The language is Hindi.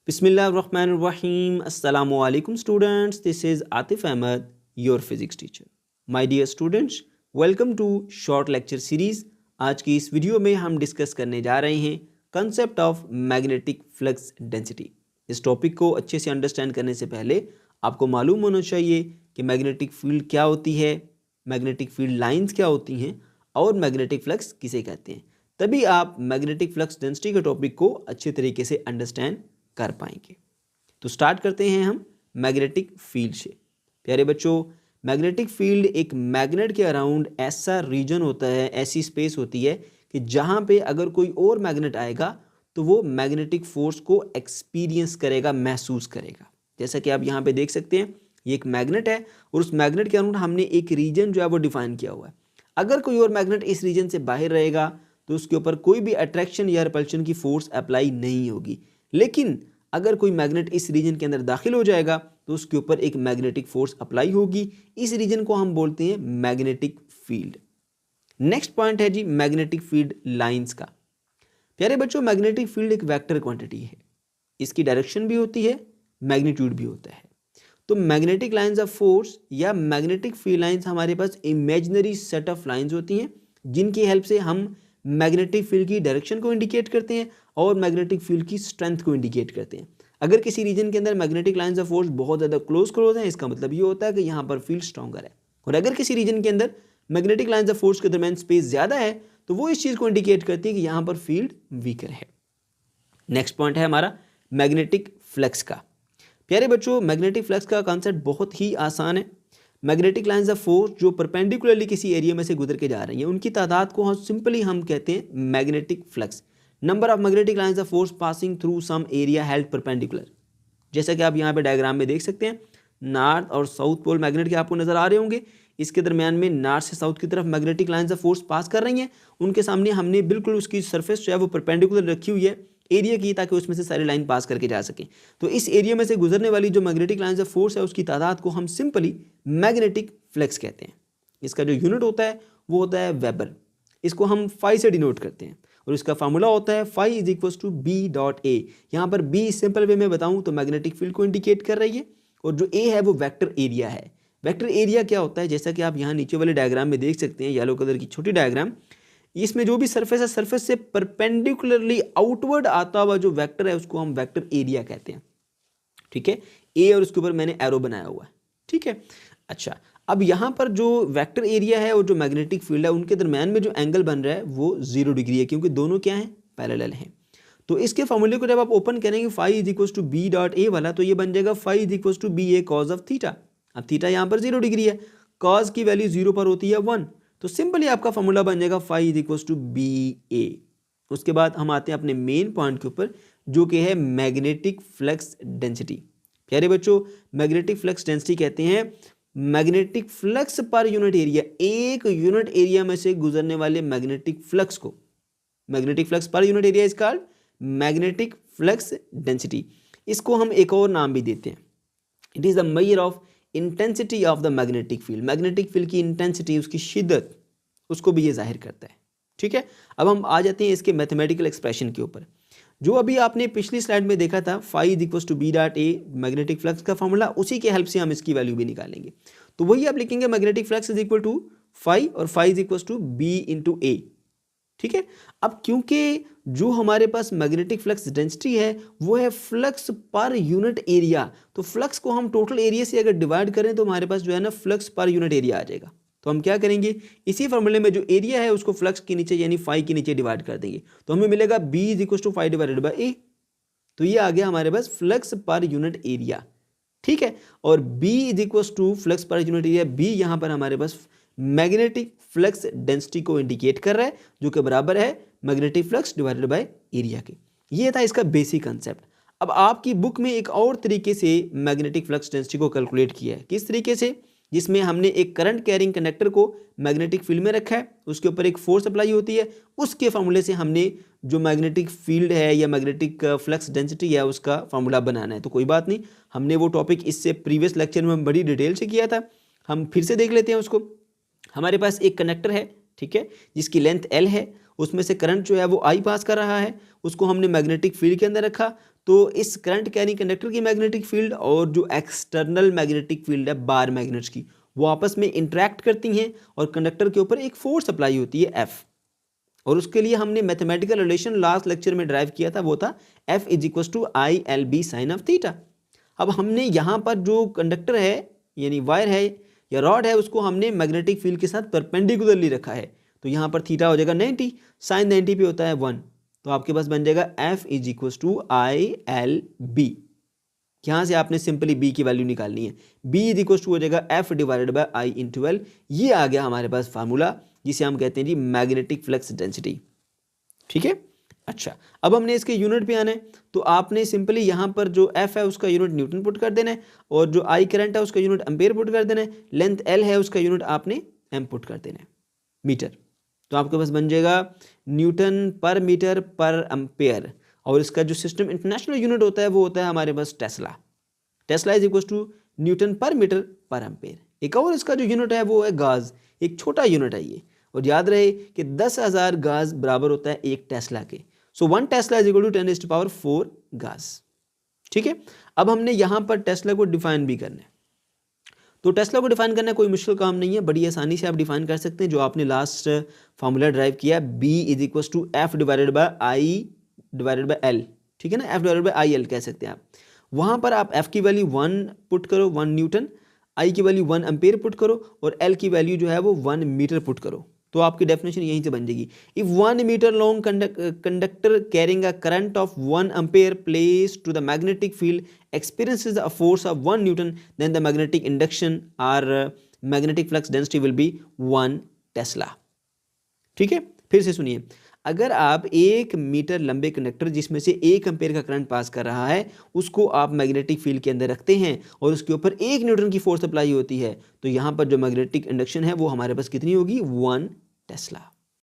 Bismillahirrahmanirrahim. Assalamu alaikum students. This is Atif Ahmed, your physics teacher. My dear students, welcome to short lecture series. आज की इस वीडियो में हम डिस्कस करने जा रहे हैं concept of magnetic flux density. इस टॉपिक को अच्छे से अंडरस्टैंड करने से पहले आपको मालूम होना चाहिए कि मैग्नेटिक फील्ड क्या होती है, मैग्नेटिक फील्ड लाइंस क्या होती हैं और मैग्नेटिक फ्लक्स किसे कहते हैं। तभी आप मैग्नेटिक फ्लक्स डेंसिटी के टॉपिक को अच्छे तरीके से अंडरस्टैंड कर पाएंगे। तो स्टार्ट करते हैं हम मैग्नेटिक फील्ड से। प्यारे बच्चों, मैग्नेटिक फील्ड एक मैग्नेट के अराउंड ऐसा रीजन होता है, ऐसी स्पेस होती है कि जहां पे अगर कोई और मैग्नेट आएगा तो वो मैग्नेटिक फोर्स को एक्सपीरियंस करेगा, महसूस करेगा। जैसा कि आप यहाँ पे देख सकते हैं, ये एक मैग्नेट है और उस मैग्नेट के अराउंड हमने एक रीजन जो है वो डिफाइन किया हुआ है। अगर कोई और मैग्नेट इस रीजन से बाहर रहेगा तो उसके ऊपर कोई भी अट्रैक्शन या रिपल्शन की फोर्स अप्लाई नहीं होगी। लेकिन अगर कोई मैग्नेट इस रीजन के अंदर दाखिल हो जाएगा तो उसके ऊपर एक मैग्नेटिक फोर्स अप्लाई होगी। इस रीजन को हम बोलते हैं मैग्नेटिक फील्ड। नेक्स्ट पॉइंट है जी मैग्नेटिक फील्ड लाइंस का। प्यारे बच्चों, मैग्नेटिक फील्ड एक वेक्टर क्वांटिटी है, इसकी डायरेक्शन भी होती है, मैग्नीट्यूड भी होता है। तो मैग्नेटिक लाइंस ऑफ फोर्स या मैग्नेटिक फील्ड लाइंस हमारे पास इमेजिनरी सेट ऑफ लाइंस होती हैं जिनकी हेल्प से हम मैग्नेटिक फील्ड की डायरेक्शन को इंडिकेट करते हैं और मैग्नेटिक फील्ड की स्ट्रेंथ को इंडिकेट करते हैं। अगर किसी रीजन के अंदर मैग्नेटिक लाइंस ऑफ फोर्स बहुत ज़्यादा क्लोज हैं, इसका मतलब ये होता है कि यहाँ पर फील्ड स्ट्रॉन्गर है। और अगर किसी रीजन के अंदर मैग्नेटिक लाइंस ऑफ फोर्स के दरमियान स्पेस ज़्यादा है तो वो इस चीज़ को इंडिकेट करती है कि यहाँ पर फील्ड वीकर है। नेक्स्ट पॉइंट है हमारा मैग्नेटिक फ्लक्स का। प्यारे बच्चों, मैग्नेटिक फ्लक्स का कॉन्सेप्ट बहुत ही आसान है। मैग्नेटिक लाइंस ऑफ फोर्स जो परपेंडिकुलरली किसी एरिया में से गुजर के जा रही हैं उनकी तादाद को हम कहते हैं magnetic flux. Number of magnetic lines of force passing through some area held perpendicular. जैसा कि आप यहाँ पे डायग्राम में देख सकते हैं, नॉर्थ और साउथ पोल मैग्नेट के आपको नजर आ रहे होंगे। इसके दरमियान में नॉर्थ से साउथ की तरफ magnetic lines of force pass कर रही हैं। उनके सामने हमने बिल्कुल उसकी सरफेस जो है वो परपेंडिकुलर रखी हुई है एरिया की, ताकि उसमें से सारी लाइन पास करके जा सके। तो इस एरिया में से गुजरने वाली जो मैग्नेटिक लाइंस ऑफ फोर्स है उसकी तादाद को हम सिंपली मैग्नेटिक फ्लक्स कहते हैं। इसका जो यूनिट होता है वो होता है वेबर। इसको हम फाई से डिनोट करते हैं और इसका फार्मूला होता है phi is equal to B dot A. यहाँ पर बी सिंपल वे में बताऊँ तो मैग्नेटिक फील्ड को इंडिकेट कर रही है और जो ए है वो वेक्टर एरिया है। वेक्टर एरिया क्या होता है, जैसा कि आप यहाँ नीचे वाले डायग्राम में देख सकते हैं, येलो कलर की छोटी डायग्राम, इसमें जो भी सरफेस है सरफेस से परपेंडिकुलरली आउटवर्ड आता हुआ जो वेक्टर है उसको हम वेक्टर एरिया कहते हैं। ठीक है, ए और उसके ऊपर मैंने एरो बनाया हुआ है। ठीक है, अच्छा, अब यहाँ पर जो वेक्टर एरिया है और जो मैग्नेटिक फील्ड है उनके दरमियान में जो एंगल बन रहा है वो 0 डिग्री है, क्योंकि दोनों क्या हैं, पैरेलल हैं। तो इसके फॉर्मूले को जब आप ओपन करेंगे phi is equal to B dot A वाला, तो ये बन जाएगा phi is equal to B A cos of theta. अब थीटा यहाँ पर 0 डिग्री है, कॉज की वैल्यू 0 पर होती है 1, तो सिंपली आपका फॉर्मूला बन जाएगा phi is equal to B A. उसके बाद हम आते हैं अपने मेन पॉइंट के ऊपर जो कि है मैग्नेटिक फ्लक्स डेंसिटी। प्यारे बच्चों, मैग्नेटिक फ्लक्स डेंसिटी कहते हैं magnetic flux per unit area, एक यूनिट एरिया में से गुजरने वाले मैग्नेटिक फ्लक्स को। Magnetic flux per unit area is called magnetic flux density. इसको हम एक और नाम भी देते हैं, it is the measure of intensity of the magnetic field. Magnetic field की इंटेंसिटी, उसकी शिद्दत, उसको भी ये जाहिर करता है। ठीक है, अब हम आ जाते हैं इसके मैथमेटिकल एक्सप्रेशन के ऊपर। जो अभी आपने पिछली स्लाइड में देखा था phi is equal to B dot A magnetic flux का फॉर्मूला, उसी के हेल्प से हम इसकी वैल्यू भी निकालेंगे। तो वही आप लिखेंगे magnetic flux is equal to phi और phi is equal to B into A. ठीक है, अब क्योंकि जो हमारे पास मैग्नेटिक फ्लक्स डेंसिटी है वो है फ्लक्स पर यूनिट एरिया, तो फ्लक्स को हम टोटल एरिया से अगर डिवाइड करें तो हमारे पास जो है ना फ्लक्स पर यूनिट एरिया आ जाएगा। तो हम क्या करेंगे, इसी फॉर्मूले में जो एरिया है उसको फ्लक्स के नीचे यानी फाई के नीचे डिवाइड कर देंगे, तो हमें मिलेगा B is equal to phi divided by A. तो ये आ गया हमारे पास फ्लक्स पर यूनिट एरिया। ठीक है, और B is equal to flux per unit area, B यहाँ पर हमारे पास मैग्नेटिक फ्लक्स डेंसिटी को इंडिकेट कर रहा है जो कि बराबर है magnetic flux divided by area के। ये था इसका बेसिक कंसेप्ट। अब आपकी बुक में एक और तरीके से मैग्नेटिक फ्लक्स डेंसिटी को कैलकुलेट किया है। किस तरीके से, जिसमें हमने एक करंट कैरिंग कंडक्टर को मैग्नेटिक फील्ड में रखा है, उसके ऊपर एक फोर्स अप्लाई होती है, उसके फॉर्मूले से हमने जो मैग्नेटिक फील्ड है या मैग्नेटिक फ्लक्स डेंसिटी है उसका फॉर्मूला बनाना है। तो कोई बात नहीं, हमने वो टॉपिक इससे प्रीवियस लेक्चर में बड़ी डिटेल से किया था, हम फिर से देख लेते हैं उसको। हमारे पास एक कंडक्टर है, ठीक है, जिसकी लेंथ L है, उसमें से करंट जो है वो I पास कर रहा है, उसको हमने मैग्नेटिक फील्ड के अंदर रखा। तो इस करंट कैरिंग कंडक्टर की मैग्नेटिक फील्ड और जो एक्सटर्नल मैग्नेटिक फील्ड है बार मैग्नेट्स की, वो आपस में इंटरेक्ट करती हैं और कंडक्टर के ऊपर एक फोर्स अप्लाई होती है F। और उसके लिए हमने मैथमेटिकल रिलेशन लास्ट लेक्चर में ड्राइव किया था, वो था F = ILB sin of theta. अब हमने यहाँ पर जो कंडक्टर है यानी वायर है या रॉड है, उसको हमने मैग्नेटिक फील्ड के साथ परपेंडिकुलरली रखा है, तो यहाँ पर थीटा हो जाएगा 90, साइन 90 पे होता है 1, तो आपके पास बन जाएगा F = ILB। यहाँ से आपने सिंपली B की वैल्यू निकालनी है, B = हो जाएगा F / I × L। ये आ गया हमारे पास फार्मूला, जिसे हम कहते हैं जी मैग्नेटिक फ्लक्स डेंसिटी। ठीक है, अच्छा अब हमने इसके यूनिट पे आना है, तो आपने सिंपली यहाँ पर जो F है उसका यूनिट न्यूटन पुट कर देना है, और जो I करंट है उसका यूनिट एम्पेयर पुट कर देना है, लेंथ L है उसका यूनिट आपने एम पुट कर देना है, मीटर। तो आपके पास बन जाएगा न्यूटन पर मीटर पर एम्पेयर, और इसका जो सिस्टम इंटरनेशनल यूनिट होता है वो होता है हमारे पास टेस्ला। टेस्ला = न्यूटन पर मीटर पर एम्पेयर। एक और इसका जो यूनिट है वो है गाज, एक छोटा यूनिट है ये, और याद रहे कि 10,000 गाज बराबर होता है एक टेस्ला के। सो 1 टेस्ला = 10⁴ गाज। ठीक है, अब हमने यहाँ पर टेस्ला को डिफाइन भी करना है। तो टेस्ला को डिफाइन करना कोई मुश्किल काम नहीं है, बड़ी आसानी से आप डिफाइन कर सकते हैं, जो आपने लास्ट फार्मूला ड्राइव किया, B = F / I/L। ठीक है ना, F / IL कह सकते हैं आप। वहाँ पर आप F की वैल्यू 1 पुट करो, 1 न्यूटन, I की वैल्यू 1 एम्पेयर पुट करो, और L की वैल्यू जो है वो 1 मीटर पुट करो, तो आपकी डेफिनेशन यहीं से बन जाएगी। If 1 metre long conductor carrying a current of 1 ampere placed to the magnetic field experiences a force of 1 newton, then the magnetic induction और magnetic flux density will be 1 tesla. ठीक है, फिर से सुनिए, अगर आप 1 मीटर लंबे कंडक्टर जिसमें से 1 एम्पेयर का करंट पास कर रहा है, उसको आप मैग्नेटिक फील्ड के अंदर रखते हैं और उसके ऊपर 1 न्यूटन की फोर्स अप्लाई होती है, तो यहाँ पर जो मैग्नेटिक इंडक्शन है वो हमारे पास कितनी होगी, 1 टेस्ला।